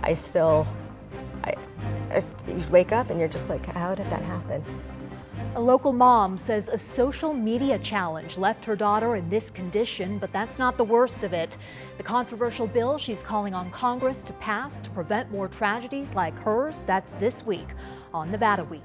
I still, you wake up and you're just like, how did that happen? A local mom says a social media challenge left her daughter in this condition, but that's not the worst of it. The controversial bill she's calling on Congress to pass to prevent more tragedies like hers, that's this week on Nevada Week.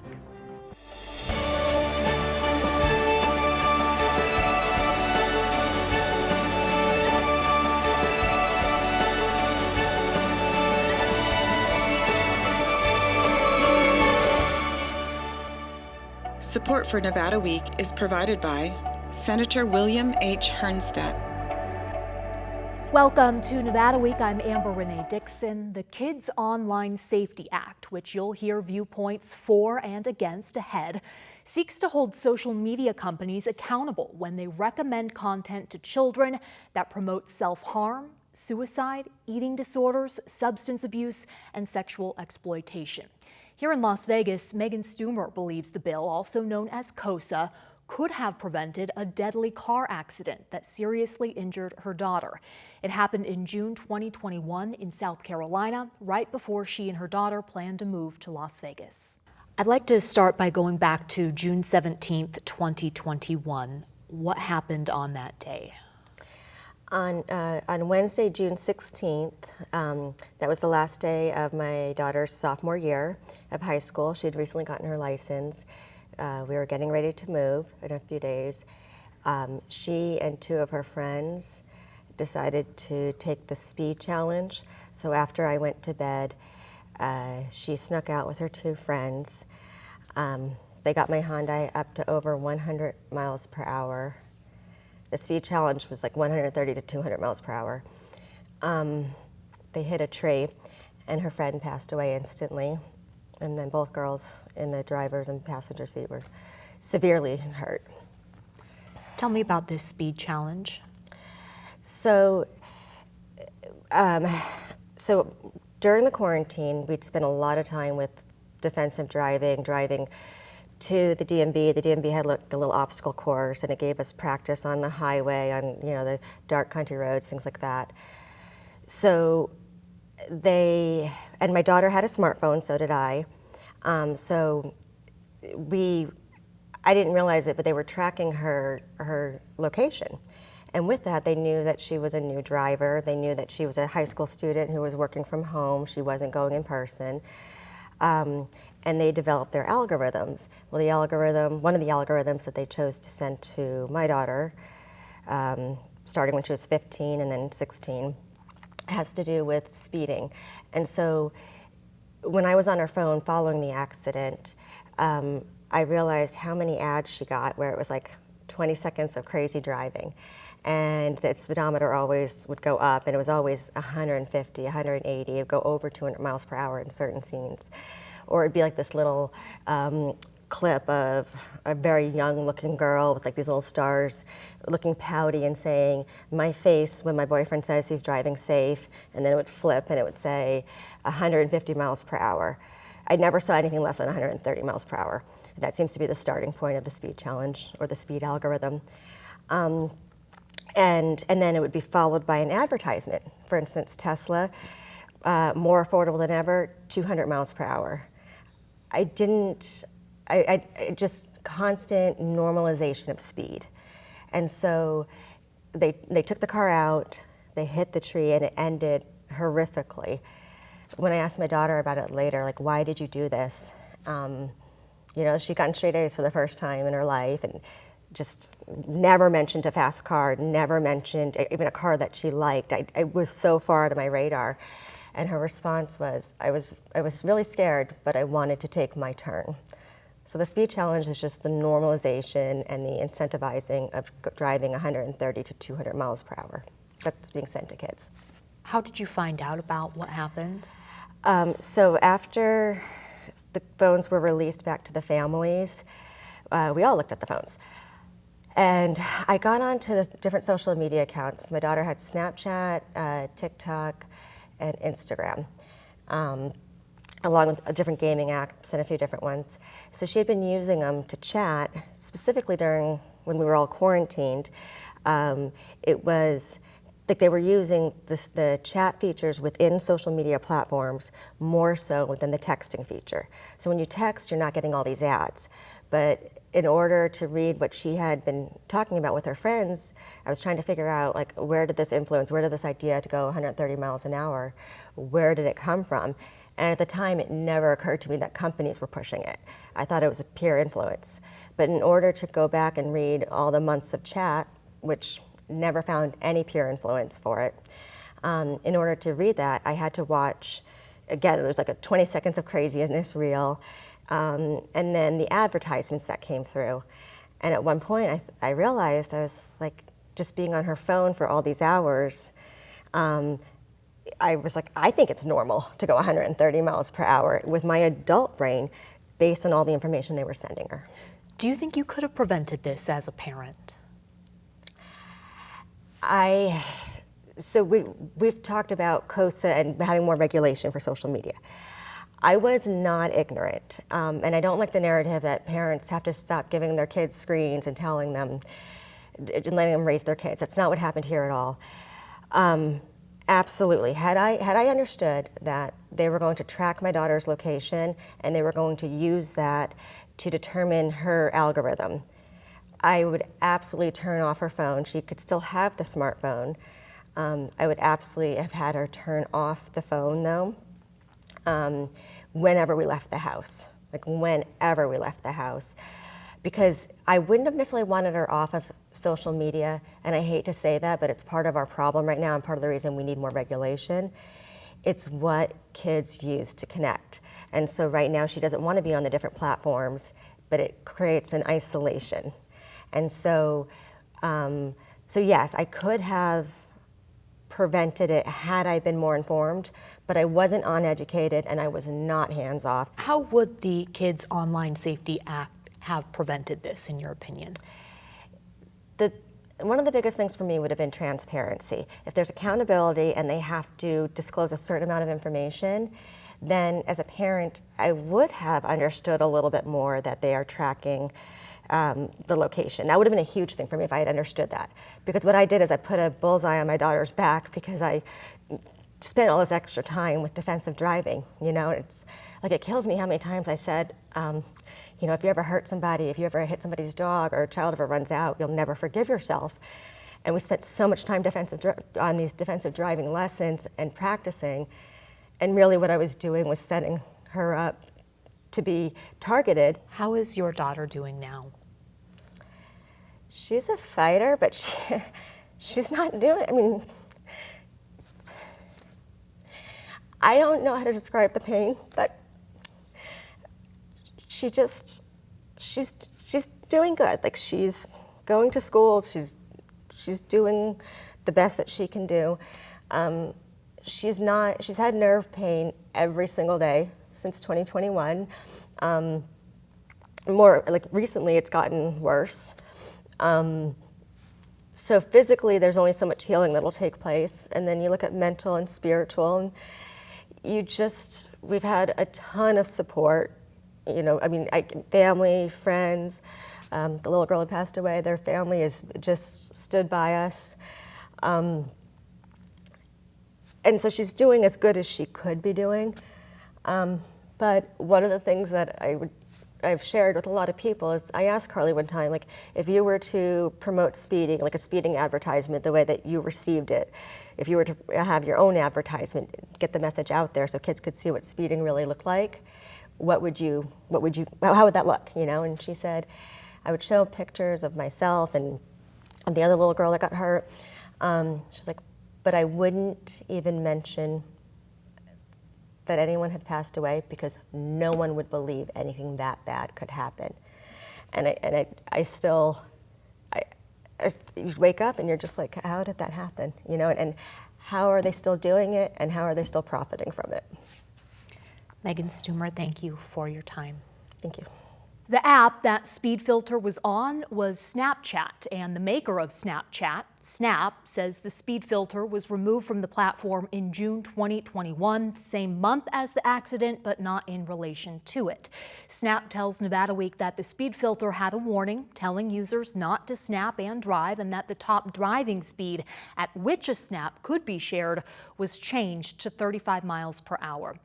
Support for Nevada Week is provided by Senator William H. Hernstedt. Welcome to Nevada Week. I'm Amber Renee Dixon. The Kids Online Safety Act, which you'll hear viewpoints for and against ahead, seeks to hold social media companies accountable when they recommend content to children that promotes self-harm, suicide, eating disorders, substance abuse, and sexual exploitation. Here in Las Vegas, Megan Stumer believes the bill, also known as KOSA, could have prevented a deadly car accident that seriously injured her daughter. It happened in June 2021 in South Carolina, right before she and her daughter planned to move to Las Vegas. I'd like to start by going back to June 17th, 2021. What happened on that day? On Wednesday, June 16th, that was the last day of my daughter's sophomore year of high school. She had recently gotten her license. We were getting ready to move in a few days. She and two of her friends decided to take the speed challenge. So after I went to bed, she snuck out with her two friends. They got my Hyundai up to over 100 miles per hour. The speed challenge was like 130 to 200 miles per hour. They hit a tree, and her friend passed away instantly. And then both girls in the driver's and passenger seat were severely hurt. Tell me about this speed challenge. So during the quarantine, we'd spent a lot of time with defensive driving to the DMV. The DMV had a little obstacle course, and it gave us practice on the highway, on the dark country roads, things like that. So and my daughter had a smartphone, so did I. I didn't realize it, but they were tracking her location. And with that, they knew that she was a new driver. They knew that she was a high school student who was working from home. She wasn't going in person. And they developed their algorithms. Well, one of the algorithms that they chose to send to my daughter, starting when she was 15 and then 16, has to do with speeding. And so when I was on her phone following the accident, I realized how many ads she got where it was like 20 seconds of crazy driving. And the speedometer always would go up, and it was always 150, 180. It would go over 200 miles per hour in certain scenes. Or it'd be like this little clip of a very young looking girl with like these little stars looking pouty and saying, "My face when my boyfriend says he's driving safe," and then it would flip and it would say 150 miles per hour. I never saw anything less than 130 miles per hour. That seems to be the starting point of the speed challenge or the speed algorithm. And then it would be followed by an advertisement. For instance, Tesla, more affordable than ever, 200 miles per hour. Just constant normalization of speed. And so they took the car out, they hit the tree, and it ended horrifically. When I asked my daughter about it later, like, why did you do this? She'd gotten straight A's for the first time in her life, and just never mentioned a fast car, never mentioned even a car that she liked. I was so far out of my radar. And her response was, I was really scared, but I wanted to take my turn. So the speed challenge is just the normalization and the incentivizing of driving 130 to 200 miles per hour. That's being sent to kids. How did you find out about what happened? So after the phones were released back to the families, we all looked at the phones. And I got onto the different social media accounts. My daughter had Snapchat, TikTok, and Instagram, along with different gaming apps and a few different ones. So she had been using them to chat, specifically during when we were all quarantined. They like they were using the chat features within social media platforms more so than the texting feature. So when you text, you're not getting all these ads. But in order to read what she had been talking about with her friends, I was trying to figure out, like, where did this influence, where did this idea to go 130 miles an hour, where did it come from? And at the time, it never occurred to me that companies were pushing it. I thought it was a peer influence. But in order to go back and read all the months of chat, which never found any peer influence for it, in order to read that, I had to watch, again, there's like a 20 seconds of craziness reel, and then the advertisements that came through. And at one point, I realized I was like, just being on her phone for all these hours, I was like, I think it's normal to go 130 miles per hour with my adult brain based on all the information they were sending her. Do you think you could have prevented this as a parent? So we've talked about COSA and having more regulation for social media. I was not ignorant, and I don't like the narrative that parents have to stop giving their kids screens and telling them, and letting them raise their kids. That's not what happened here at all. Absolutely. Had I understood that they were going to track my daughter's location and they were going to use that to determine her algorithm, I would absolutely turn off her phone. She could still have the smartphone. I would absolutely have had her turn off the phone, though, whenever we left the house, like whenever we left the house. Because I wouldn't have necessarily wanted her off of social media, and I hate to say that, but it's part of our problem right now and part of the reason we need more regulation. It's what kids use to connect. And so right now she doesn't want to be on the different platforms, but it creates an isolation. And so, so yes, I could have prevented it had I been more informed, but I wasn't uneducated and I was not hands-off. How would the Kids Online Safety Act have prevented this, in your opinion? One of the biggest things for me would have been transparency. If there's accountability and they have to disclose a certain amount of information, then as a parent, I would have understood a little bit more that they are tracking the location. That would have been a huge thing for me if I had understood that. Because what I did is I put a bullseye on my daughter's back because I spent all this extra time with defensive driving. You know, it's like, it kills me how many times I said, you know, if you ever hurt somebody, if you ever hit somebody's dog or a child ever runs out, you'll never forgive yourself. And we spent so much time on these defensive driving lessons and practicing. And really what I was doing was setting her up to be targeted. How is your daughter doing now? She's a fighter, but she's not doing, I mean, I don't know how to describe the pain, but she's doing good. Like, she's going to school, she's doing the best that she can do. She's had nerve pain every single day since 2021. More like recently it's gotten worse. So physically there's only so much healing that'll take place, and then you look at mental and spiritual, and we've had a ton of support. You know, I mean, family, friends, the little girl who passed away, their family has just stood by us. And so she's doing as good as she could be doing. But one of the things that I've shared with a lot of people is, I asked Carly one time, like, if you were to promote speeding, like a speeding advertisement, the way that you received it, if you were to have your own advertisement, get the message out there so kids could see what speeding really looked like, how would that look, you know? And she said, I would show pictures of myself and the other little girl that got hurt. She's like, but I wouldn't even mention that anyone had passed away because no one would believe anything that bad could happen. And you wake up and you're just like, how did that happen? You know, and how are they still doing it, and how are they still profiting from it? Megan Stumer, thank you for your time. Thank you. The app that Speed Filter was on was Snapchat, and the maker of Snapchat Snap says the speed filter was removed from the platform in June 2021, the same month as the accident, but not in relation to it. Snap tells Nevada Week that the speed filter had a warning telling users not to snap and drive, and that the top driving speed at which a snap could be shared was changed to 35 miles per hour.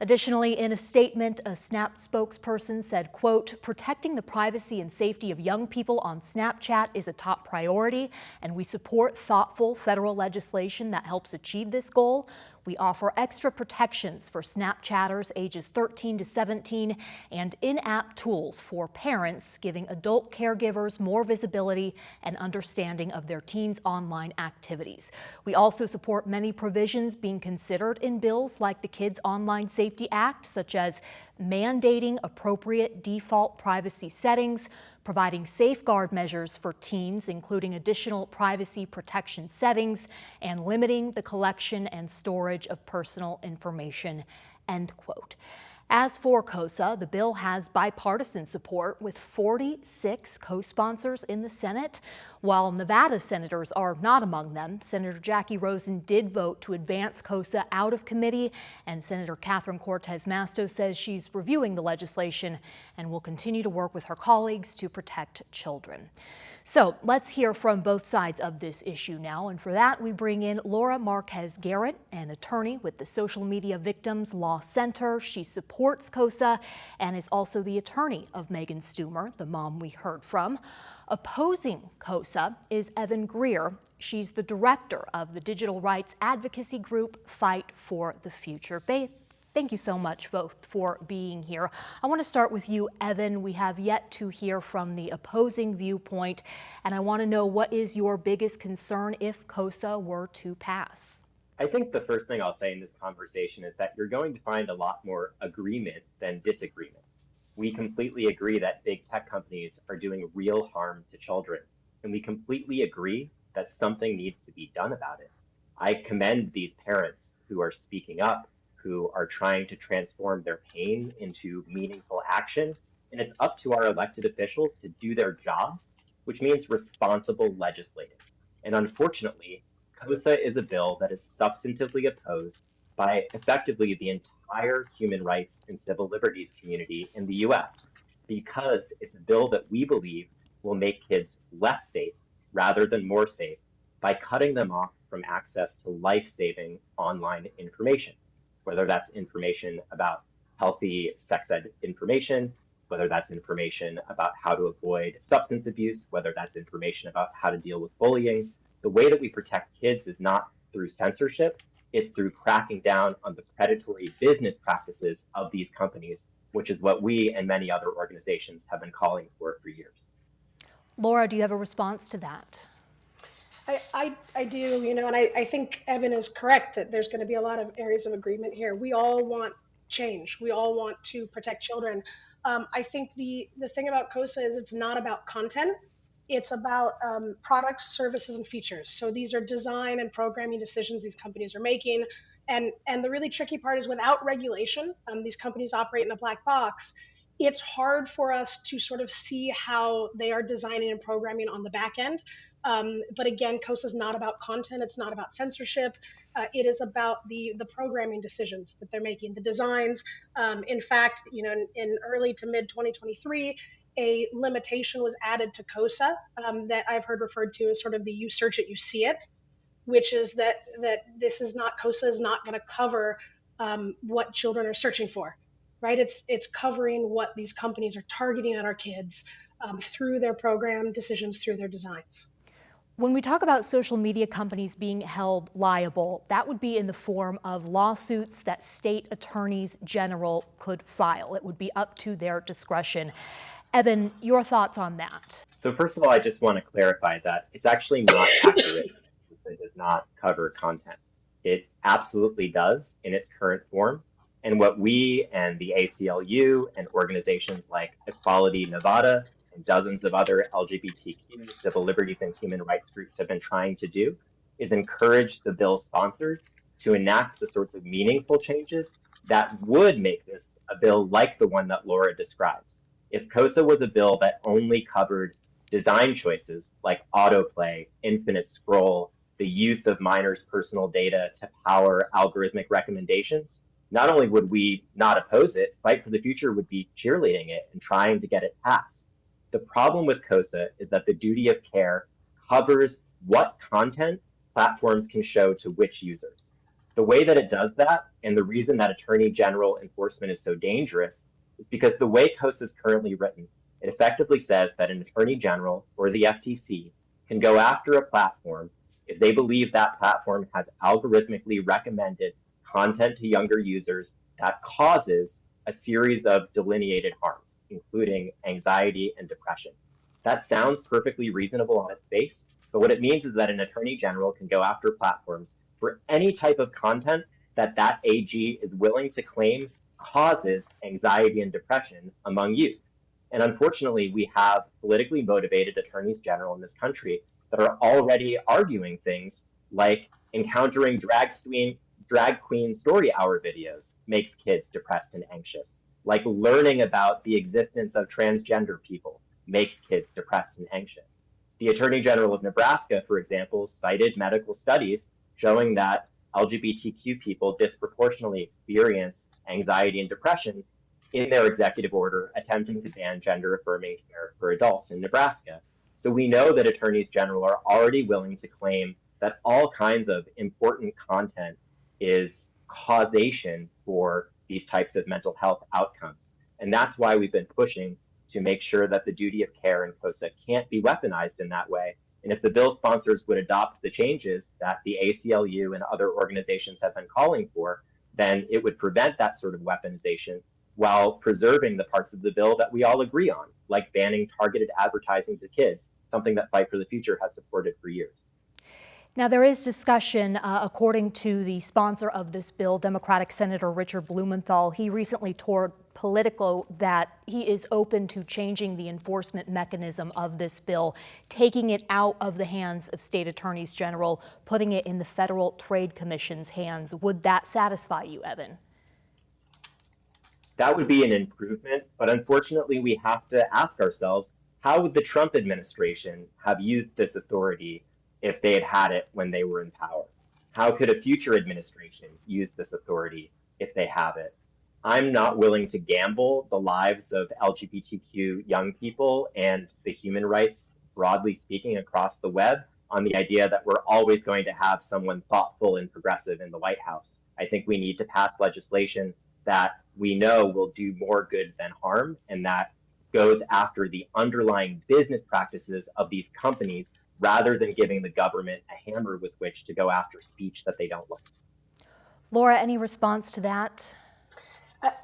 Additionally, in a statement, a Snap spokesperson said, quote, "Protecting the privacy and safety of young people on Snapchat is a top priority, and we support thoughtful federal legislation that helps achieve this goal. We offer extra protections for Snapchatters ages 13 to 17 and in-app tools for parents, giving adult caregivers more visibility and understanding of their teens' online activities. We also support many provisions being considered in bills like the Kids Online Safety Act, such as mandating appropriate default privacy settings, providing safeguard measures for teens, including additional privacy protection settings, and limiting the collection and storage of personal information," end quote. As for KOSA, the bill has bipartisan support with 46 co-sponsors in the Senate. While Nevada senators are not among them, Senator Jackie Rosen did vote to advance KOSA out of committee, and Senator Catherine Cortez Masto says she's reviewing the legislation and will continue to work with her colleagues to protect children. So let's hear from both sides of this issue now, and for that we bring in Laura Marquez Garrett, an attorney with the Social Media Victims Law Center. She supports KOSA and is also the attorney of Megan Stumer, the mom we heard from. Opposing KOSA is Evan Greer. She's the director of the digital rights advocacy group Fight for the Future. Thank you so much both for being here. I want to start with you, Evan. We have yet to hear from the opposing viewpoint, and I want to know, what is your biggest concern if KOSA were to pass? I think the first thing I'll say in this conversation is that you're going to find a lot more agreement than disagreement. We completely agree that big tech companies are doing real harm to children, and we completely agree that something needs to be done about it. I commend these parents who are speaking up, who are trying to transform their pain into meaningful action, and it's up to our elected officials to do their jobs, which means responsible legislating. And unfortunately, KOSA is a bill that is substantively opposed by effectively the entire human rights and civil liberties community in the US, because it's a bill that we believe will make kids less safe rather than more safe by cutting them off from access to life-saving online information, whether that's information about healthy sex ed information, whether that's information about how to avoid substance abuse, whether that's information about how to deal with bullying. The way that we protect kids is not through censorship, it's through cracking down on the predatory business practices of these companies, which is what we and many other organizations have been calling for years. Laura, do you have a response to that? I do, and I think Evan is correct that there's going to be a lot of areas of agreement here. We all want change. We all want to protect children. I think the thing about KOSA is it's not about content. It's about products, services, and features. So these are design and programming decisions these companies are making. And the really tricky part is, without regulation, these companies operate in a black box. It's hard for us to sort of see how they are designing and programming on the back end. But again, KOSA is not about content. It's not about censorship. It is about the programming decisions that they're making, the designs. In fact, in early to mid 2023, a limitation was added to KOSA that I've heard referred to as sort of the "you search it, you see it," which is that this is not, KOSA is not going to cover what children are searching for, right? It's covering what these companies are targeting at our kids through their program decisions, through their designs. When we talk about social media companies being held liable, that would be in the form of lawsuits that state attorneys general could file. It would be up to their discretion. Evan, your thoughts on that? So first of all, I just want to clarify that it's actually not accurate. It does not cover content. It absolutely does in its current form. And what we and the ACLU and organizations like Equality Nevada and dozens of other LGBTQ, civil liberties and human rights groups have been trying to do is encourage the bill sponsors to enact the sorts of meaningful changes that would make this a bill like the one that Laura describes. If KOSA was a bill that only covered design choices like autoplay, infinite scroll, the use of minors' personal data to power algorithmic recommendations, not only would we not oppose it, Fight for the Future would be cheerleading it and trying to get it passed. The problem with COSA is that the duty of care covers what content platforms can show to which users. The way that it does that, and the reason that Attorney General enforcement is so dangerous, is because the way COSA is currently written, it effectively says that an Attorney General or the FTC can go after a platform if they believe that platform has algorithmically recommended content to younger users that causes a series of delineated harms, including anxiety and depression. That sounds perfectly reasonable on its face, but what it means is that an attorney general can go after platforms for any type of content that that AG is willing to claim causes anxiety and depression among youth. And unfortunately, we have politically motivated attorneys general in this country that are already arguing things like encountering drag queen story hour videos makes kids depressed and anxious. Like learning about the existence of transgender people makes kids depressed and anxious. The Attorney General of Nebraska, for example, cited medical studies showing that LGBTQ people disproportionately experience anxiety and depression in their executive order attempting to ban gender affirming care for adults in Nebraska. So we know that attorneys general are already willing to claim that all kinds of important content is causation for these types of mental health outcomes. And that's why we've been pushing to make sure that the duty of care in COSA can't be weaponized in that way. And if the bill sponsors would adopt the changes that the ACLU and other organizations have been calling for, then it would prevent that sort of weaponization while preserving the parts of the bill that we all agree on, like banning targeted advertising to kids, something that Fight for the Future has supported for years. Now, there is discussion, according to the sponsor of this bill, Democratic Senator Richard Blumenthal. He recently told Politico that he is open to changing the enforcement mechanism of this bill, taking it out of the hands of state attorneys general, putting it in the Federal Trade Commission's hands. Would that satisfy you, Evan? That would be an improvement, but unfortunately, we have to ask ourselves, how would the Trump administration have used this authority if they had had it when they were in power? How could a future administration use this authority if they have it? I'm not willing to gamble the lives of LGBTQ young people and the human rights, broadly speaking, across the web on the idea that we're always going to have someone thoughtful and progressive in the White House. I think we need to pass legislation that we know will do more good than harm, and that goes after the underlying business practices of these companies rather than giving the government a hammer with which to go after speech that they don't like. Laura, any response to that?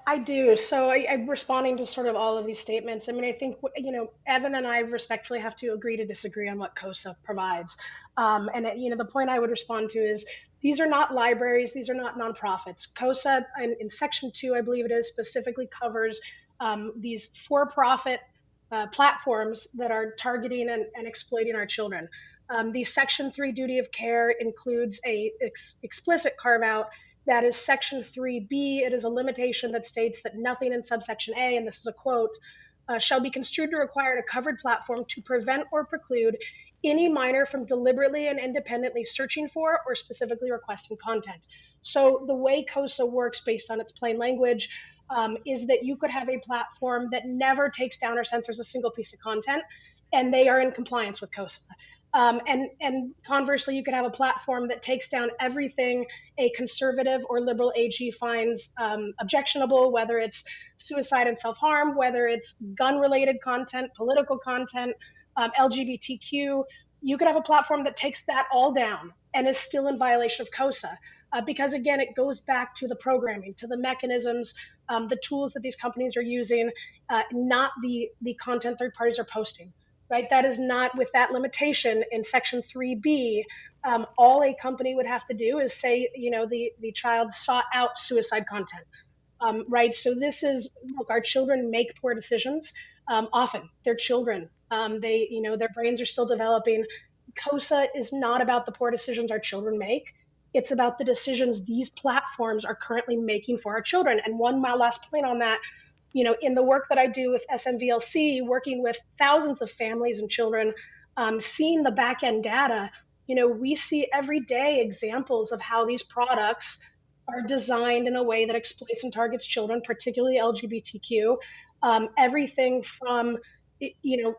I do. So I'm responding to sort of all of these statements. I mean, I think, Evan and I respectfully have to agree to disagree on what COSA provides. The point I would respond to is these are not libraries. These are not nonprofits. COSA in Section 2, I believe it is, specifically covers these for-profit platforms that are targeting and exploiting our children. The Section 3 duty of care includes a explicit carve-out that is Section 3B. It is a limitation that states that nothing in subsection A, and this is a quote, shall be construed to require a covered platform to prevent or preclude any minor from deliberately and independently searching for or specifically requesting content. So the way COSA works based on its plain language is that you could have a platform that never takes down or censors a single piece of content, and they are in compliance with COSA. And conversely, you could have a platform that takes down everything a conservative or liberal AG finds objectionable, whether it's suicide and self-harm, whether it's gun-related content, political content, LGBTQ. You could have a platform that takes that all down and is still in violation of COSA. Because again, it goes back to the programming, to the mechanisms, the tools that these companies are using, not the content third parties are posting. Right, that is not with that limitation in Section 3B. All a company would have to do is say, the child sought out suicide content. Right, so this is, look, our children make poor decisions. Often, they're children. Their brains are still developing. COSA is not about the poor decisions our children make. It's about the decisions these platforms are currently making for our children. And one last point on that. In the work that I do with SMVLC, working with thousands of families and children, seeing the back end data, we see every day examples of how these products are designed in a way that exploits and targets children, particularly LGBTQ. Everything from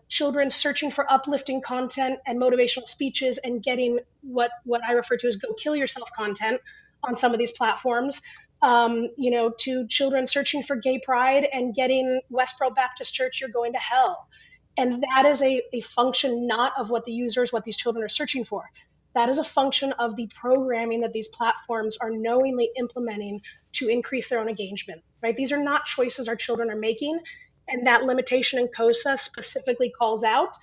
children searching for uplifting content and motivational speeches and getting what I refer to as "go kill yourself" content on some of these platforms, to children searching for gay pride and getting Westboro Baptist Church, "You're going to hell." And that is a function not of what these children are searching for. That is a function of the programming that these platforms are knowingly implementing to increase their own engagement, right? These are not choices our children are making. And that limitation in COSA specifically calls out,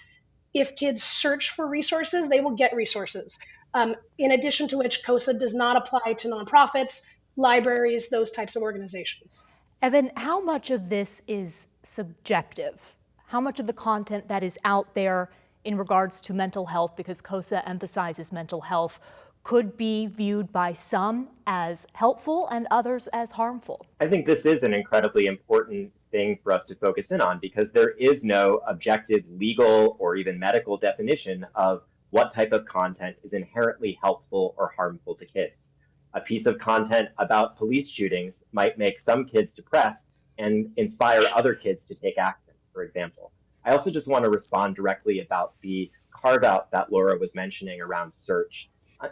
if kids search for resources, they will get resources. In addition to which, COSA does not apply to nonprofits, libraries, those types of organizations. Evan, how much of this is subjective? How much of the content that is out there in regards to mental health, because COSA emphasizes mental health, could be viewed by some as helpful and others as harmful? I think this is an incredibly important thing for us to focus in on, because there is no objective legal or even medical definition of what type of content is inherently helpful or harmful to kids. A piece of content about police shootings might make some kids depressed and inspire other kids to take action, for example. I also just want to respond directly about the carve out that Laura was mentioning around search.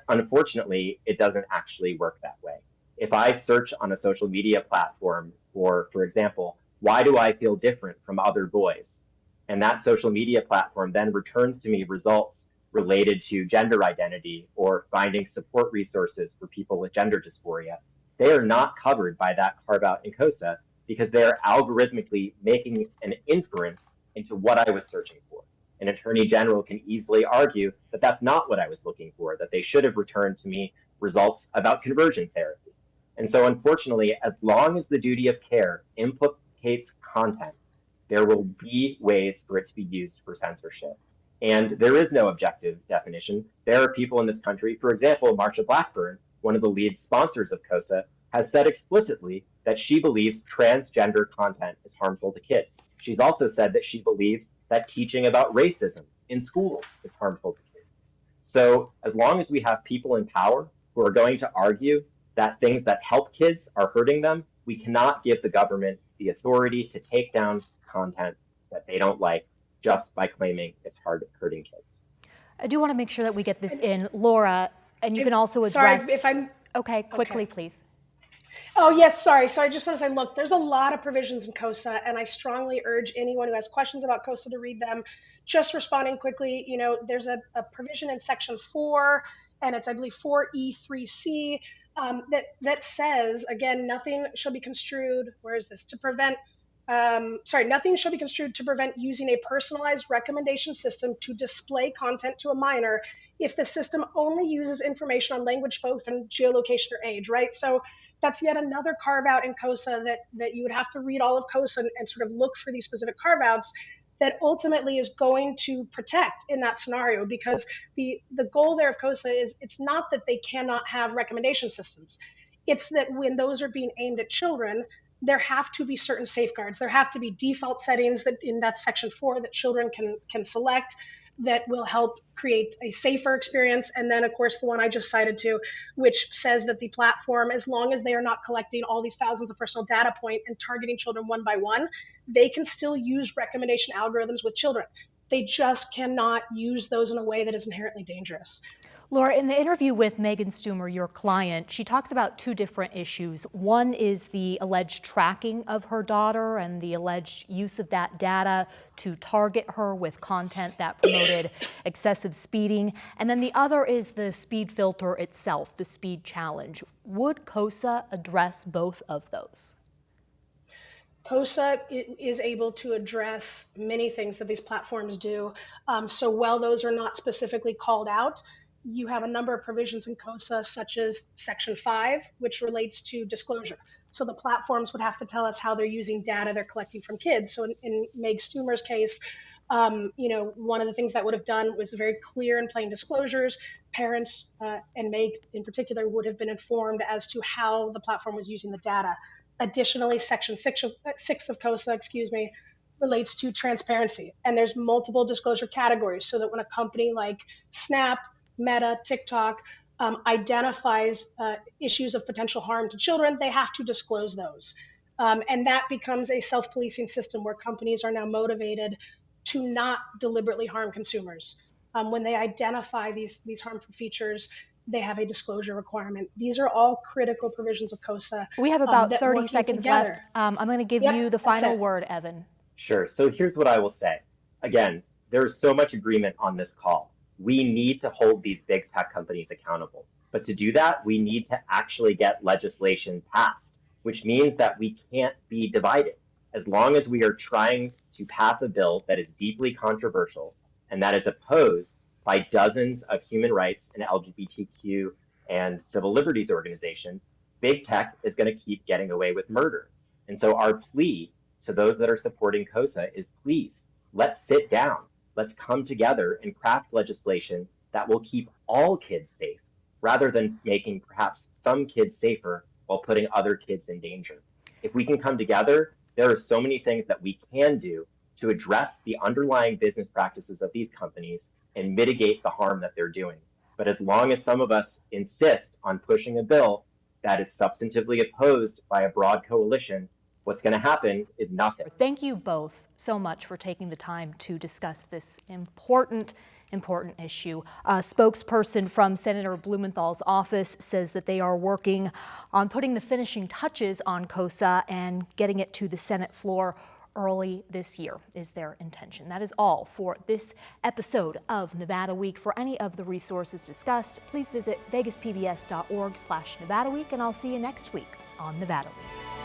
Unfortunately, it doesn't actually work that way. If I search on a social media platform for example, why do I feel different from other boys? And that social media platform then returns to me results related to gender identity or finding support resources for people with gender dysphoria. They are not covered by that carve out in COSA because they're algorithmically making an inference into what I was searching for. An attorney general can easily argue that that's not what I was looking for, that they should have returned to me results about conversion therapy. And so unfortunately, as long as the duty of care implicates content, there will be ways for it to be used for censorship. And there is no objective definition. There are people in this country, for example, Marsha Blackburn, one of the lead sponsors of COSA, has said explicitly that she believes transgender content is harmful to kids. She's also said that she believes that teaching about racism in schools is harmful to kids. So as long as we have people in power who are going to argue that things that help kids are hurting them, we cannot give the government the authority to take down content that they don't like just by claiming it's hurting kids. I do want to make sure that we get this in. Laura, and you can also address... Sorry, if I'm... Okay, quickly, okay. Please. Oh, yes, sorry. So I just want to say, look, there's a lot of provisions in COSA, and I strongly urge anyone who has questions about COSA to read them. Just responding quickly, there's a provision in Section 4, and it's, I believe, 4E3C, that says, again, nothing shall be construed, nothing shall be construed to prevent using a personalized recommendation system to display content to a minor if the system only uses information on language spoken, geolocation, or age, right? So that's yet another carve out in COSA that you would have to read all of COSA and sort of look for these specific carve outs that ultimately is going to protect in that scenario, because the goal there of COSA is it's not that they cannot have recommendation systems. It's that when those are being aimed at children, there have to be certain safeguards. There have to be default settings that in that Section 4 that children can select that will help create a safer experience. And then, of course, the one I just cited to, which says that the platform, as long as they are not collecting all these thousands of personal data points and targeting children one by one, they can still use recommendation algorithms with children. They just cannot use those in a way that is inherently dangerous. Laura, in the interview with Megan Stumer, your client, she talks about two different issues. One is the alleged tracking of her daughter and the alleged use of that data to target her with content that promoted excessive speeding. And then the other is the speed filter itself, the speed challenge. Would COSA address both of those? COSA is able to address many things that these platforms do. So while those are not specifically called out, you have a number of provisions in COSA, such as Section 5, which relates to disclosure. So the platforms would have to tell us how they're using data they're collecting from kids. So in Meg Stumer's case, one of the things that would have done was very clear and plain disclosures. Parents and Meg in particular would have been informed as to how the platform was using the data. Additionally, Section 6 of COSA, relates to transparency. And there's multiple disclosure categories so that when a company like Snap, Meta, TikTok identifies issues of potential harm to children, they have to disclose those. And that becomes a self-policing system where companies are now motivated to not deliberately harm consumers. When they identify these harmful features, they have a disclosure requirement. These are all critical provisions of COSA. We have about that 30 working seconds together- left. I'm going to give Yep, you the that's final it. word, Evan. Sure. So here's what I will say. Again, there's so much agreement on this call. We need to hold these big tech companies accountable. But to do that, we need to actually get legislation passed, which means that we can't be divided. As long as we are trying to pass a bill that is deeply controversial and that is opposed by dozens of human rights and LGBTQ and civil liberties organizations, big tech is going to keep getting away with murder. And so our plea to those that are supporting COSA is, please, let's sit down. Let's come together and craft legislation that will keep all kids safe, rather than making perhaps some kids safer while putting other kids in danger. If we can come together, there are so many things that we can do to address the underlying business practices of these companies and mitigate the harm that they're doing. But as long as some of us insist on pushing a bill that is substantively opposed by a broad coalition, what's going to happen is nothing. Thank you both so much for taking the time to discuss this important issue. A spokesperson from Senator Blumenthal's office says that they are working on putting the finishing touches on COSA and getting it to the Senate floor early this year is their intention. That is all for this episode of Nevada Week. For any of the resources discussed, please visit vegaspbs.org/Nevada Week, and I'll see you next week on Nevada Week.